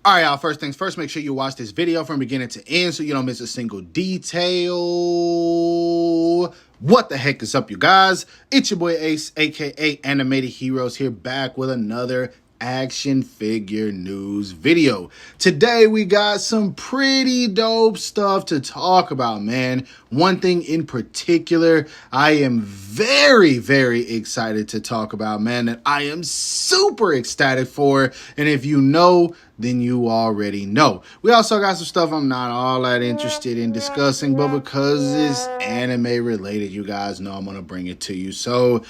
All right, y'all, first things first, make sure you watch this video from beginning to end so you don't miss a single detail. What the heck is up, you guys? It's your boy Ace, aka Animated Heroes, here back with another action figure news video. Today we got some pretty dope stuff to talk about, man. One thing in particular I am very excited to talk about, man, that I am super ecstatic for, and if you know, then you already know. We also got some stuff I'm not all that interested in discussing, but because it's anime related, you guys know I'm gonna bring it to you, so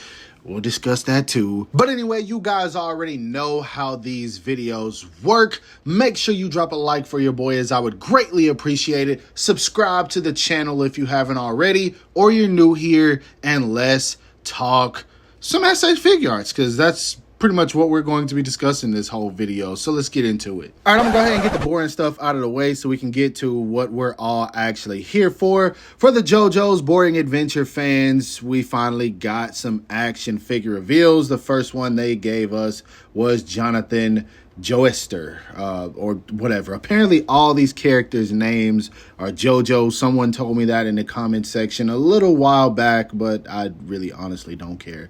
we'll discuss that too. But anyway, you guys already know how these videos work. Make sure you drop a like for your boy, as I would greatly appreciate it. Subscribe to the channel if you haven't already, or you're new here, and let's talk some SH Figuarts, because that's pretty much what we're going to be discussing this whole video. So let's get into it. All right, I'm gonna go ahead and get the boring stuff out of the way so we can get to what we're all actually here for. For the JoJo's Boring Adventure fans, we finally got some action figure reveals. The first one they gave us was Jonathan Joestar, or whatever. Apparently all these characters' names are JoJo. Someone told me that in the comment section a little while back, but I really honestly don't care.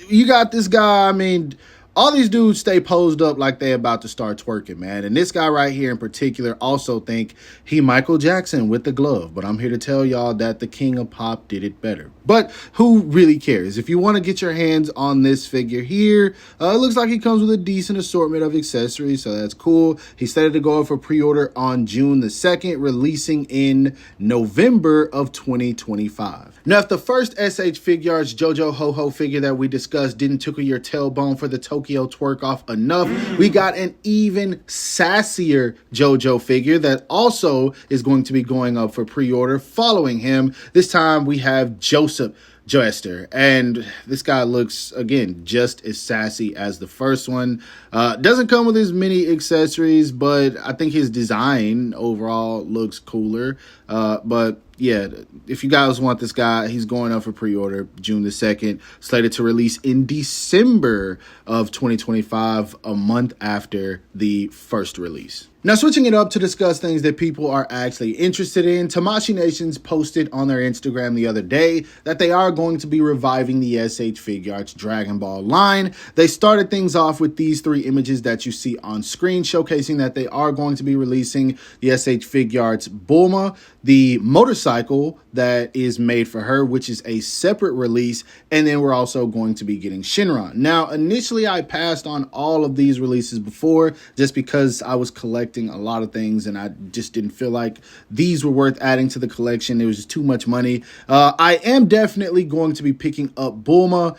You got this guy, I mean, all these dudes stay posed up like they about to start twerking, man. And this guy right here in particular also think he Michael Jackson with the glove. But I'm here to tell y'all that the King of Pop did it better. But who really cares? If you want to get your hands on this figure here, it looks like he comes with a decent assortment of accessories, so that's cool. He's slated to go up for pre-order on June the 2nd, releasing in November of 2025. Now, if the first SH Figuarts JoJo Ho-Ho figure that we discussed didn't tickle your tailbone for the Tokyo twerk off enough, we got an even sassier JoJo figure that also is going to be going up for pre-order following him. This time we have Joseph Joestar, and this guy looks, again, just as sassy as the first one. Doesn't come with as many accessories, but I think his design overall looks cooler. But yeah, if you guys want this guy, he's going up for pre-order June the 2nd, slated to release in December of 2025, a month after the first release. Now, switching it up to discuss things that people are actually interested in, Tamashii Nations posted on their Instagram the other day that they are going to be reviving the SH Figuarts Dragon Ball line. They started things off with these three images that you see on screen, showcasing that they are going to be releasing the SH Figuarts Bulma, the motorcycle that is made for her, which is a separate release, and then we're also going to be getting Shinron. Now, initially I passed on all of these releases before just because I was collecting a lot of things and I just didn't feel like these were worth adding to the collection. It was just too much money. I am definitely going to be picking up Bulma,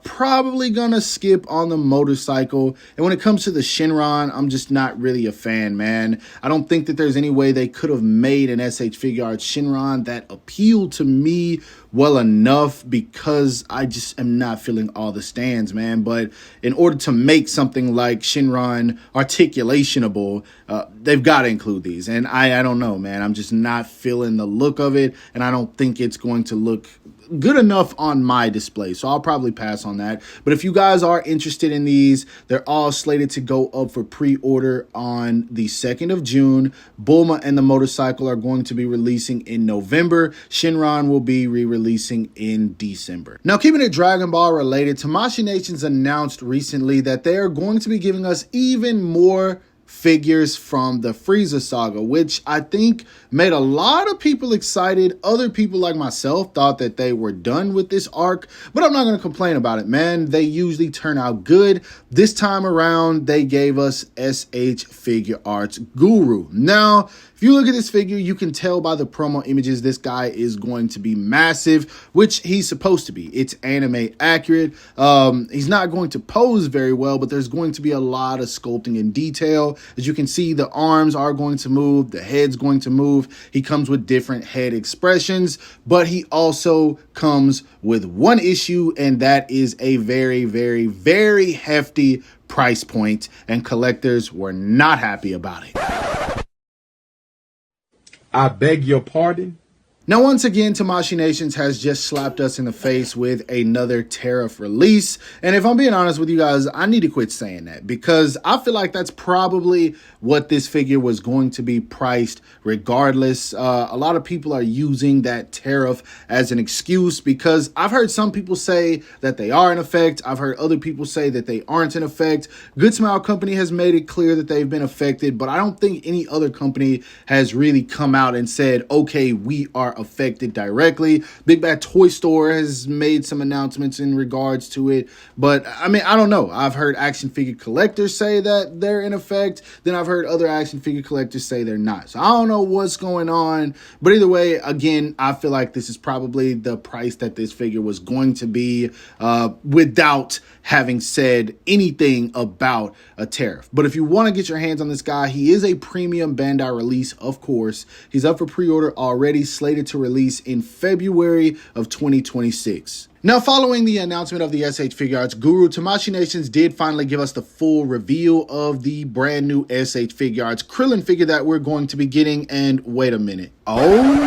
probably gonna skip on the motorcycle, and when it comes to the Shinron, I'm just not really a fan, man. I don't think that there's any way they could have made an SH Figuarts Shinron that appealed to me well enough, because I just am not feeling all the stands, man. But in order to make something like Shinron articulationable, they've got to include these, and I don't know, man. I'm just not feeling the look of it, and I don't think it's going to look good enough on my display, so I'll probably pass on that. But if you guys are interested in these, they're all slated to go up for pre-order on the 2nd of June. Bulma and the motorcycle are going to be releasing in November. Shinron will be re-releasing in December. Now, keeping it Dragon Ball related, Tamashii Nations announced recently that they are going to be giving us even more figures from the Frieza saga, which I think made a lot of people excited. Other people like myself thought that they were done with this arc, but I'm not going to complain about it, man. They usually turn out good. This time around, they gave us SH Figuarts Guru. Now, if you look at this figure, you can tell by the promo images this guy is going to be massive, which he's supposed to be. It's anime accurate. He's not going to pose very well, but there's going to be a lot of sculpting and detail. As you can see, the arms are going to move, the head's going to move. He comes with different head expressions, but he also comes with one issue, and that is a very hefty price point, and collectors were not happy about it. I beg your pardon? Now, once again, Tamashii Nations has just slapped us in the face with another tariff release. And if I'm being honest with you guys, I need to quit saying that because I feel like that's probably what this figure was going to be priced regardless. A lot of people are using that tariff as an excuse because I've heard some people say that they are in effect. I've heard other people say that they aren't in effect. Good Smile Company has made it clear that they've been affected, but I don't think any other company has really come out and said, okay, we are affected directly. Big Bad Toy Store has made some announcements in regards to it, but I mean, I don't know. I've heard action figure collectors say that they're in effect. Then I've heard other action figure collectors say they're not. So I don't know what's going on, but either way, again, I feel like this is probably the price that this figure was going to be without having said anything about a tariff. But if you want to get your hands on this guy, he is a premium Bandai release, of course. He's up for pre-order already, slated to release in February of 2026. Now, following the announcement of the SH Figuarts Guru, Tamashii Nations did finally give us the full reveal of the brand new SH Figuarts Krillin figure that we're going to be getting. And wait a minute. Oh,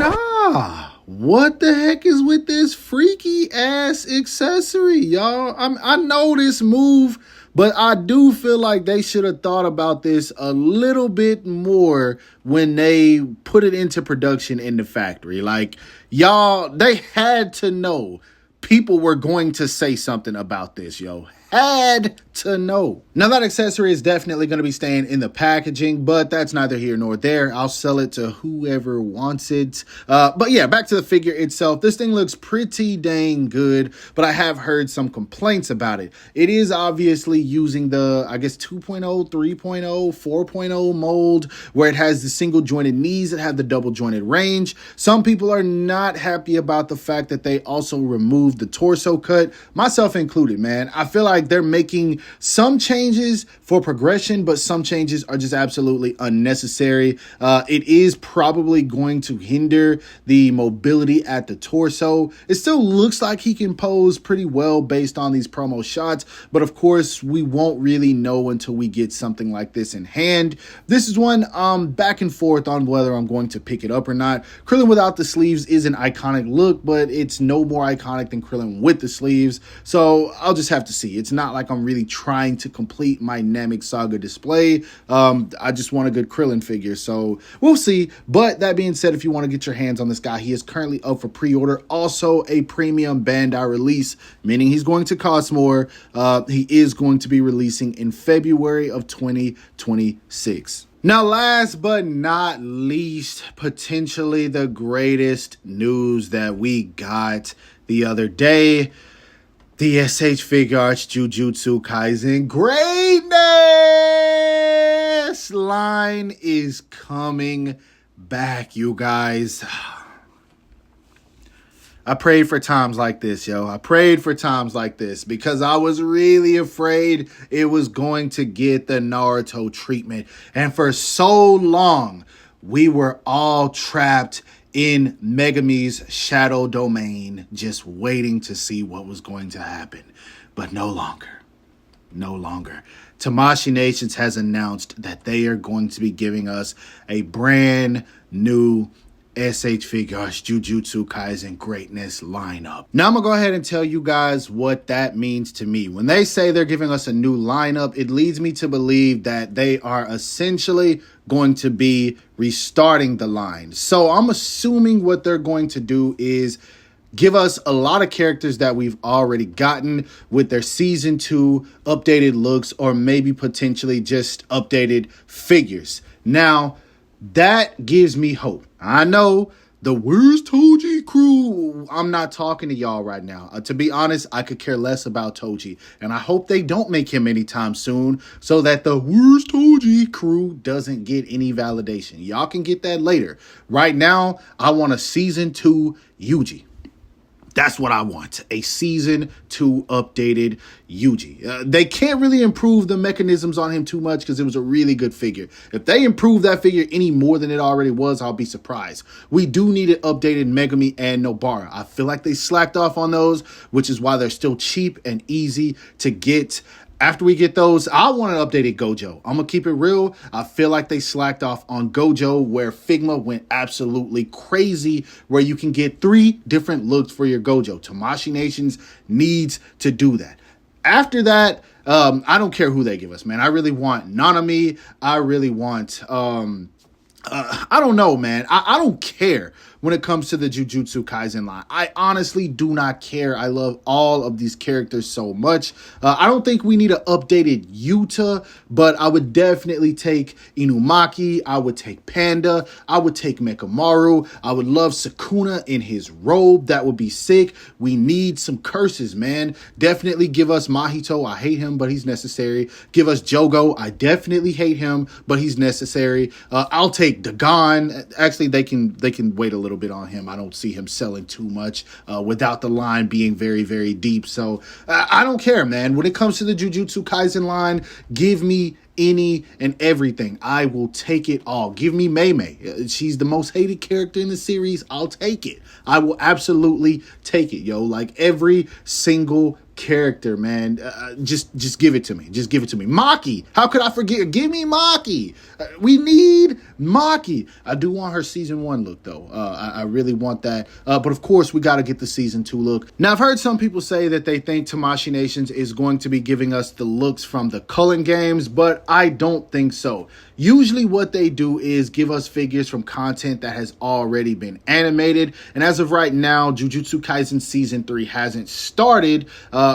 nah. What the heck is with this freaky ass accessory, y'all? I know this move, but I do feel like they should have thought about this a little bit more when they put it into production in the factory. Like, y'all, they had to know people were going to say something about this, yo. Had to know. Now, that accessory is definitely going to be staying in the packaging, but that's neither here nor there. I'll sell it to whoever wants it. But yeah, back to the figure itself. This thing looks pretty dang good, but I have heard some complaints about it. It is obviously using the, I guess, 2.0, 3.0, 4.0 mold, where it has the single jointed knees that have the double jointed range. Some people are not happy about the fact that they also removed the torso cut, myself included, man. I feel like they're making some changes for progression, but some changes are just absolutely unnecessary. It is probably going to hinder the mobility at the torso. It still looks like he can pose pretty well based on these promo shots, but of course we won't really know until we get something like this in hand. This is one back and forth on whether I'm going to pick it up or not. Krillin without the sleeves is an iconic look, but it's no more iconic than Krillin with the sleeves, so I'll just have to see. It's not like I'm really trying to complete my Namek Saga display. I just want a good Krillin figure, so we'll see. But that being said, if you want to get your hands on this guy, he is currently up for pre-order. Also a premium Bandai release, meaning he's going to cost more. He is going to be releasing in February of 2026. Now, last but not least, potentially the greatest news that we got the other day. The SH Figuarts JUJUTSU Kaisen Greatness line is coming back, you guys. I prayed for times like this, yo. I prayed for times like this because I was really afraid it was going to get the Naruto treatment. And for so long, we were all trapped in Megumi's shadow domain, just waiting to see what was going to happen. But no longer. No longer. Tamashii Nations has announced that they are going to be giving us a brand new SH Figuarts JUJUTSU Kaisen Greatness lineup. Now I'm gonna go ahead and tell you guys what that means to me. When they say they're giving us a new lineup, it leads me to believe that they are essentially going to be restarting the line. So I'm assuming what they're going to do is give us a lot of characters that we've already gotten with their season 2 updated looks, or maybe potentially just updated figures. Now, that gives me hope. I know the where's Toji crew? I'm not talking to y'all right now. To be honest, I could care less about Toji. And I hope they don't make him anytime soon so that the where's Toji crew doesn't get any validation. Y'all can get that later. Right now, I want a season 2 Yuji. That's what I want. A season 2 updated Yuji. They can't really improve the mechanisms on him too much because it was a really good figure. If they improve that figure any more than it already was, I'll be surprised. We do need an updated Megumi and Nobara. I feel like they slacked off on those, which is why they're still cheap and easy to get. After we get those, I want an updated Gojo. I'm going to keep it real. I feel like they slacked off on Gojo, where Figma went absolutely crazy, where you can get 3 different looks for your Gojo. Tamashii Nations needs to do that. After that, I don't care who they give us, man. I really want Nanami. I really want... I don't know, man. I don't care when it comes to the Jujutsu Kaisen line. I honestly do not care. I love all of these characters so much. I don't think we need an updated Yuta, but I would definitely take Inumaki. I would take Panda. I would take Mekamaru. I would love Sukuna in his robe. That would be sick. We need some curses, man. Definitely give us Mahito. I hate him, but he's necessary. Give us Jogo. I definitely hate him, but he's necessary. I'll take Dagon. Actually, they can wait a little bit on him. I don't see him selling too much without the line being very, very deep. So I don't care, man. When it comes to the Jujutsu Kaisen line, give me any and everything. I will take it all. Give me Mei Mei. She's the most hated character in the series. I'll take it. I will absolutely take it, yo. Like every single character, man. Just give it to me. Just give it to me. Maki. How could I forget? Give me Maki. We need Maki. I do want her season 1 look, though. I really want that. But of course, we got to get the season 2 look. Now, I've heard some people say that they think Tamashii Nations is going to be giving us the looks from the Cullen games, but I don't think so. Usually what they do is give us figures from content that has already been animated. And as of right now, Jujutsu Kaisen Season 3 hasn't started.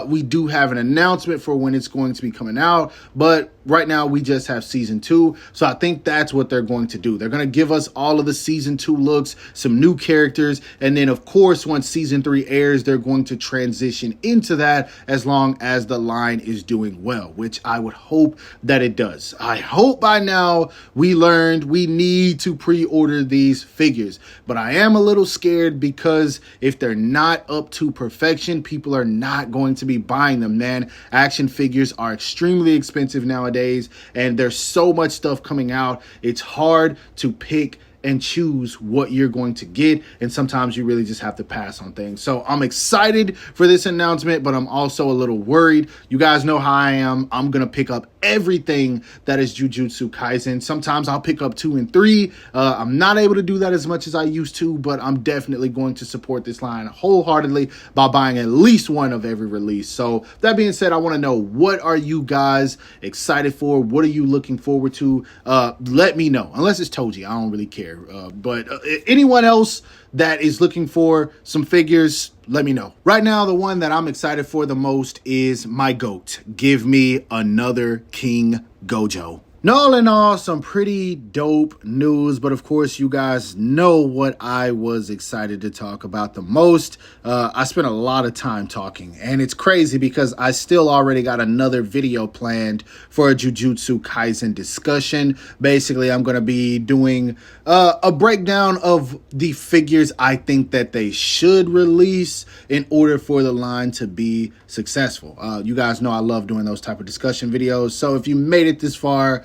We do have an announcement for when it's going to be coming out, but right now we just have Season 2. So I think that's what they're going to do. They're going to give us all of the Season 2 looks, some new characters, and then of course, once Season 3 airs, they're going to transition into that as long as the line is doing well, which I would hope that it does. I hope by now we learned we need to pre-order these figures, but I am a little scared because if they're not up to perfection, people are not going to be buying them, man. Action figures are extremely expensive nowadays, and there's so much stuff coming out. It's hard to pick and choose what you're going to get, and sometimes you really just have to pass on things. So I'm excited for this announcement, but I'm also a little worried. You guys know how I am. I'm gonna pick up everything that is Jujutsu Kaisen. Sometimes I'll pick up 2 and 3. I'm not able to do that as much as I used to, but I'm definitely going to support this line wholeheartedly by buying at least 1 of every release. So that being said, I want to know, what are you guys excited for? What are you looking forward to? Let me know. Unless it's Toji, I don't really care. But anyone else that is looking for some figures, let me know. Right now, the one that I'm excited for the most is my GOAT. Give me another King Gojo. Now, all in all, some pretty dope news, but of course, you guys know what I was excited to talk about the most. I spent a lot of time talking, and it's crazy because I still already got another video planned for a Jujutsu Kaisen discussion. Basically, I'm going to be doing a breakdown of the figures I think that they should release in order for the line to be successful. You guys know I love doing those type of discussion videos, so if you made it this far,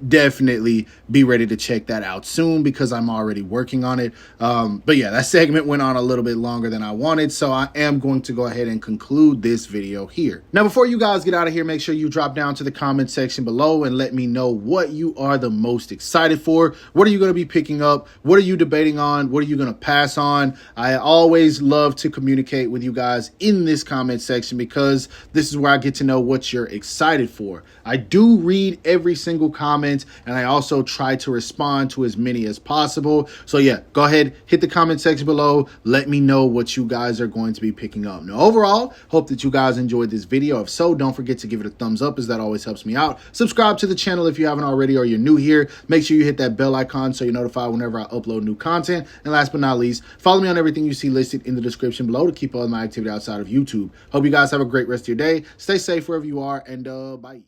definitely be ready to check that out soon because I'm already working on it. But yeah, that segment went on a little bit longer than I wanted, so I am going to go ahead and conclude this video here. Now, before you guys get out of here, make sure you drop down to the comment section below and let me know what you are the most excited for. What are you going to be picking up? What are you debating on? What are you going to pass on? I always love to communicate with you guys in this comment section because this is where I get to know what you're excited for. I do read every single comment, and I also try to respond to as many as possible. So yeah, go ahead, hit the comment section below. Let me know what you guys are going to be picking up. Now, overall, hope that you guys enjoyed this video. If so, don't forget to give it a thumbs up, as that always helps me out. Subscribe to the channel if you haven't already or you're new here. Make sure you hit that bell icon so you're notified whenever I upload new content. And last but not least, follow me on everything you see listed in the description below to keep all of my activity outside of YouTube. Hope you guys have a great rest of your day. Stay safe wherever you are, and bye.